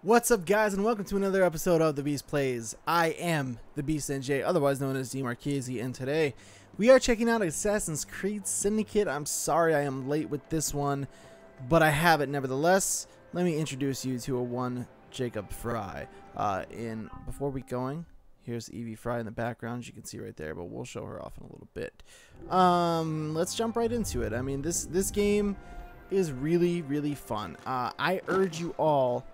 What's up, guys, and welcome to another episode of The Beast Plays. I am The Beast NJ, otherwise known as D Marchese, and today we are checking out Assassin's Creed Syndicate. I'm sorry I am late with this one, but I have it nevertheless. Let me introduce you to a one Jacob Fry. Before we going, here's Evie Fry in the background, as you can see right there, but we'll show her off in a little bit. Let's jump right into it. I mean, this game is really fun. I urge you all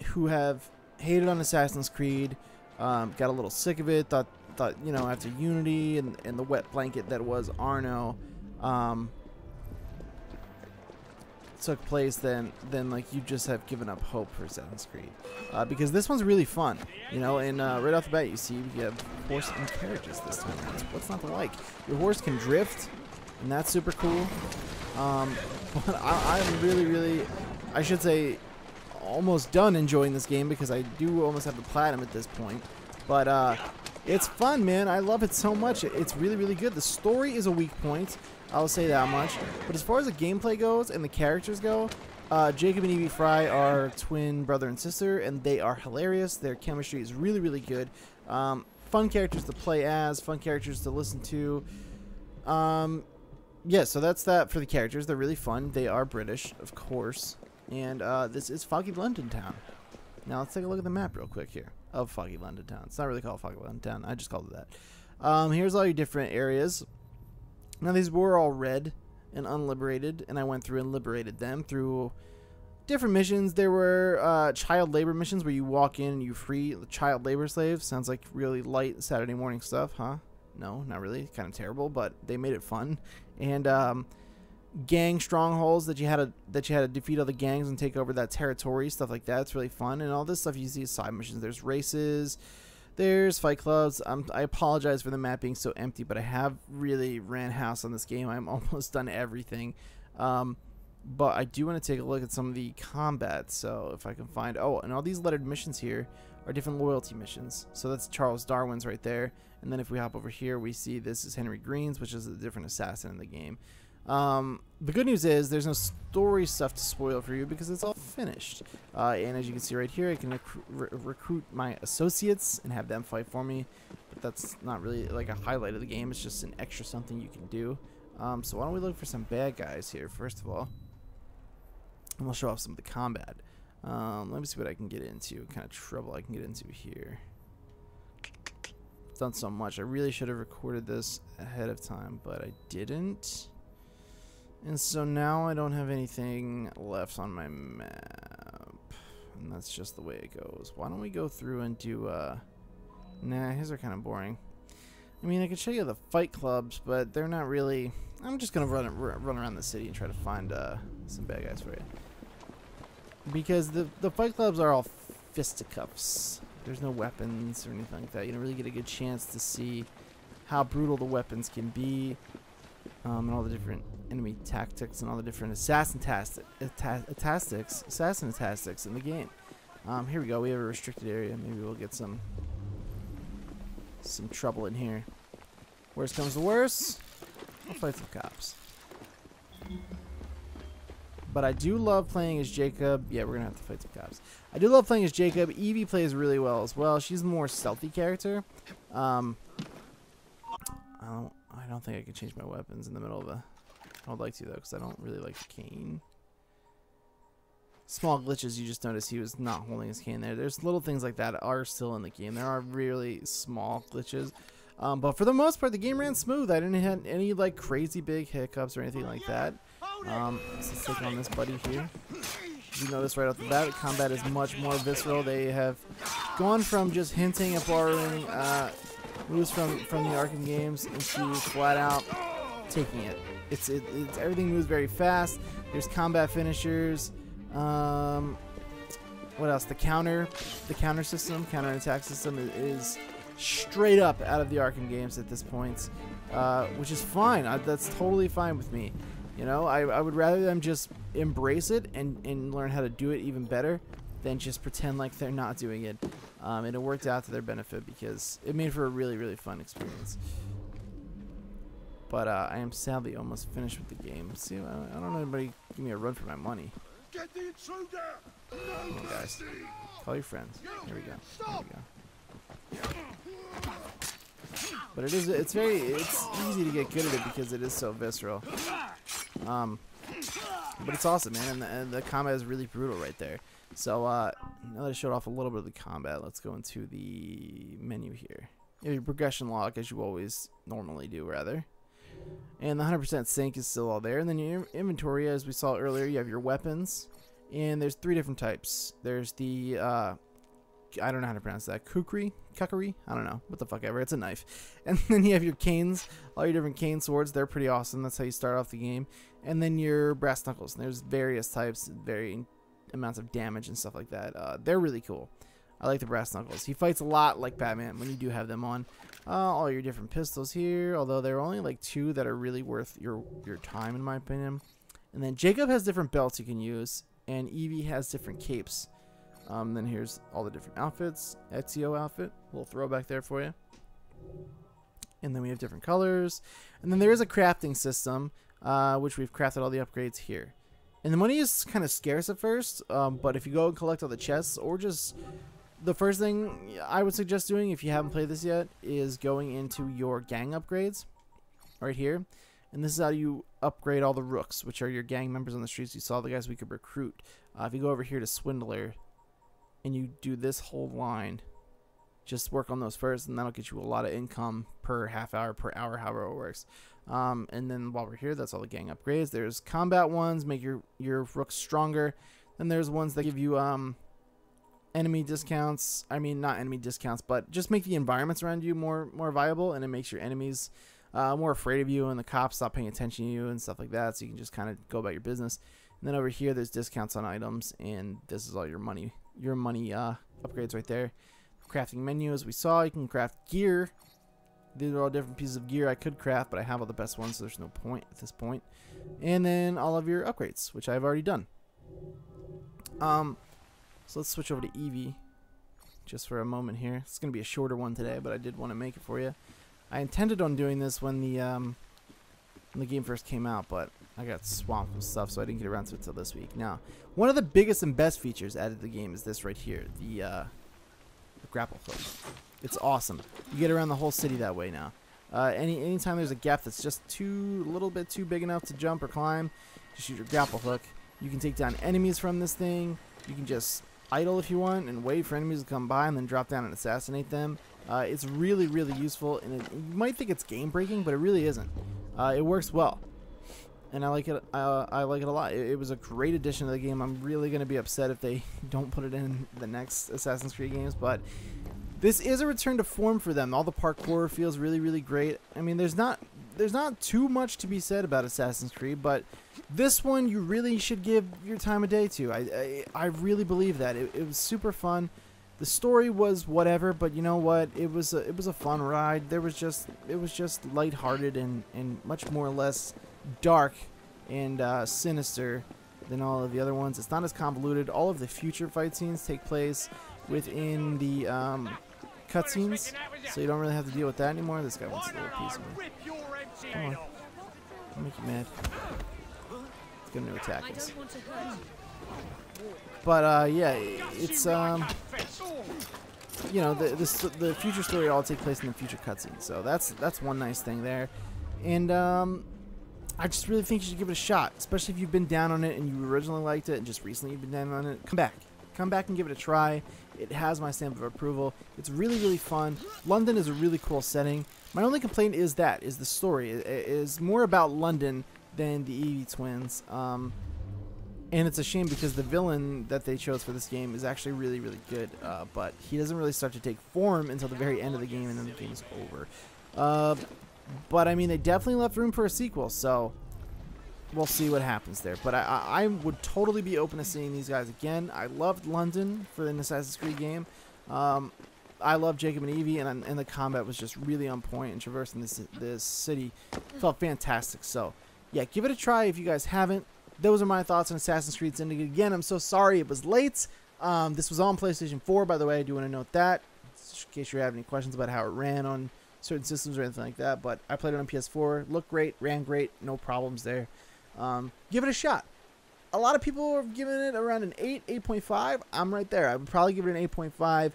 who have hated on Assassin's Creed, got a little sick of it, thought you know, after Unity and the wet blanket that was Arno took place, then like you just have given up hope for Assassin's Creed, because this one's really fun, you know. And right off the bat, you see you have horse and carriages this time. What's not to like? Your horse can drift, and that's super cool. But I'm really, I should say, almost done enjoying this game, because I do almost have the platinum at this point. But it's fun, man. I love it so much. It's really good. The story is a weak point, I'll say that much. But as far as the gameplay goes and the characters go, Jacob and Evie Fry are twin brother and sister, and they are hilarious. Their chemistry is really good. Fun characters to play as, fun characters to listen to. Yeah, so that's that for the characters. They're really fun. They are British, of course. And this is Foggy London Town. Now let's take a look at the map real quick here of Foggy London Town. It's not really called Foggy London Town. I just called it that. Here's all your different areas. Now these were all red and unliberated, and I went through and liberated them through different missions. There were child labor missions where you walk in and you free child labor slaves. Sounds like really light Saturday morning stuff, huh? No, not really. Kind of terrible, but they made it fun. And gang strongholds that you had to defeat other gangs and take over that territory, stuff like that. It's really fun. And all this stuff you see is side missions. There's races, there's fight clubs. I apologize for the map being so empty, but I have really ran house on this game. I'm almost done everything. But I do want to take a look at some of the combat. So if I can find, oh, and all these lettered missions here are different loyalty missions. So that's Charles Darwin's right there. And then if we hop over here, we see this is Henry Green's, which is a different assassin in the game. The good news is there's no story stuff to spoil for you because it's all finished. And as you can see right here, I can recruit my associates and have them fight for me. But that's not really like a highlight of the game. It's just an extra something you can do. So why don't we look for some bad guys here first of all, and we'll show off some of the combat. Let me see what I can get into, what kind of trouble I can get into here. It's done so much. I really should have recorded this ahead of time, but I didn't. And so now I don't have anything left on my map. And that's just the way it goes. Why don't we go through and do, nah, his are kind of boring. I mean, I could show you the fight clubs, but they're not really. I'm just going to run around the city and try to find some bad guys for you. Because the fight clubs are all fisticuffs. There's no weapons or anything like that. You don't really get a good chance to see how brutal the weapons can be. And all the different enemy tactics and all the different assassin tactics in the game. Here we go. We have a restricted area. Maybe we'll get some trouble in here. Worst comes to worst, I'll fight some cops. But I do love playing as Jacob. Yeah, we're gonna have to fight some cops. I do love playing as Jacob. Evie plays really well as well. She's a more stealthy character. I don't think I can change my weapons in the middle of a. I would like to though, because I don't really like the cane. Small glitches. You just notice he was not holding his cane there. There's little things like that are still in the game. There are really small glitches, but for the most part, the game ran smooth. I didn't have any like crazy big hiccups or anything like that. Let's take on this buddy here. You notice right off the bat, the combat is much more visceral. They have gone from just hinting at borrowing moves from the Arkham games into flat out taking it. It's everything moves very fast. There's combat finishers. What else? The counter system, counter attack system is straight up out of the Arkham games at this point, which is fine. That's totally fine with me. You know, I would rather them just embrace it and learn how to do it even better than just pretend like they're not doing it. And it worked out to their benefit because it made for a really fun experience. But I am sadly almost finished with the game. See, I don't know anybody give me a run for my money. Get the intruder! Come on, guys. Call your friends. Here we go. There we go. But it's easy to get good at it because it is so visceral. But it's awesome, man, and the combat is really brutal right there. So now that I showed off a little bit of the combat, let's go into the menu here. You have your progression log, as you always normally do, rather. And the 100% sync is still all there. And then your inventory, as we saw earlier, you have your weapons. And there's 3 different types. There's the, I don't know how to pronounce that, kukri? I don't know. What the fuck ever. It's a knife. And then you have your canes, all your different cane swords. They're pretty awesome. That's how you start off the game. And then your brass knuckles. And there's various types, varying amounts of damage and stuff like that. They're really cool. I like the brass knuckles. He fights a lot like Batman when you do have them on. All your different pistols here, although there are only like 2 that are really worth your time, in my opinion. And then Jacob has different belts you can use, and Evie has different capes. Then here's all the different outfits. Ezio outfit, a little throwback there for you. And then we have different colors. And then there is a crafting system, which we've crafted all the upgrades here. And the money is kind of scarce at first, but if you go and collect all the chests, or just the first thing I would suggest doing if you haven't played this yet is going into your gang upgrades right here. And this is how you upgrade all the rooks, which are your gang members on the streets. You saw the guys we could recruit. If you go over here to Swindler and you do this whole line, just work on those first, and that'll get you a lot of income per half hour, per hour, however it works. And then while we're here, that's all the gang upgrades. There's combat ones, make your rooks stronger. Then there's ones that give you enemy discounts. I mean, not enemy discounts, but just make the environments around you more viable, and it makes your enemies more afraid of you, and the cops stop paying attention to you and stuff like that, so you can just kind of go about your business. And then over here, there's discounts on items, and this is all your money upgrades right there. Crafting menu, as we saw, you can craft gear. These are all different pieces of gear I could craft, but I have all the best ones, so there's no point at this point. And then all of your upgrades, which I've already done. So let's switch over to Evie just for a moment here. It's going to be a shorter one today, but I did want to make it for you. I intended on doing this when the game first came out, but I got swamped with stuff, so I didn't get around to it until this week. Now, one of the biggest and best features added to the game is this right here, the grapple hook. It's awesome. You get around the whole city that way now. Anytime there's a gap that's just a little bit too big enough to jump or climb, just use your grapple hook. You can take down enemies from this thing. You can just idle if you want and wait for enemies to come by and then drop down and assassinate them. It's really, really useful, and you might think it's game breaking, but it really isn't. It works well, and I like it. I like it a lot. It was a great addition to the game. I'm really going to be upset if they don't put it in the next Assassin's Creed games, but this is a return to form for them. All the parkour feels really, really great. I mean, there's not too much to be said about Assassin's Creed, but this one you really should give your time of day to. I really believe that. It was super fun. The story was whatever, but you know what? It was a fun ride. It was just lighthearted and much more or less dark and sinister than all of the other ones. It's not as convoluted. All of the future fight scenes take place within the cutscenes, so you don't really have to deal with that anymore. This guy wants a little piece of me. Come on. I'll make you mad. It's going to attack us. But yeah, it's you know, the future story all take place in the future cutscenes, so that's one nice thing there. And I just really think you should give it a shot, especially if you've been down on it and you originally liked it and just recently you've been down on it. Come back and give it a try. It has my stamp of approval. It's really, really fun. London is a really cool setting. My only complaint is the story. It is more about London than the Evie twins. And it's a shame because the villain that they chose for this game is actually really, really good. But he doesn't really start to take form until the very end of the game, and then the game's over. But I mean, they definitely left room for a sequel, so we'll see what happens there. But I would totally be open to seeing these guys again. I loved London for an Assassin's Creed game. I love Jacob and Evie, and the combat was just really on point, and traversing this city felt fantastic. So yeah, give it a try if you guys haven't. Those are my thoughts on Assassin's Creed Syndicate. Again, I'm so sorry it was late. This was on PlayStation 4, by the way. I do want to note that, in case you have any questions about how it ran on certain systems or anything like that. But I played it on PS4. Looked great, ran great, no problems there. Give it a shot. A lot of people are giving it around an 8, 8.5. I'm right there. I would probably give it an 8.5,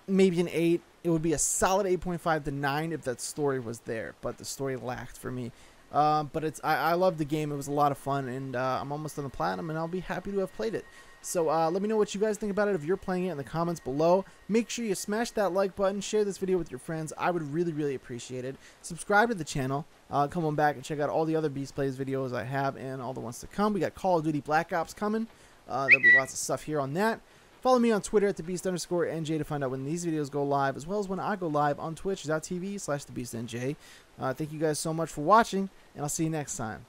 maybe an 8. It would be a solid 8.5 to 9 if that story was there, but the story lacked for me. But I love the game. It was a lot of fun, and I'm almost on the platinum, and I'll be happy to have played it. So let me know what you guys think about it if you're playing it in the comments below. Make sure you smash that like button, share this video with your friends. I would really, really appreciate it. Subscribe to the channel. Come on back and check out all the other Beast Plays videos I have and all the ones to come. We got Call of Duty Black Ops coming. There'll be lots of stuff here on that. Follow me on Twitter at @thebeast_NJ to find out when these videos go live, as well as when I go live on twitch.tv/thebeastnj. Thank you guys so much for watching, and I'll see you next time.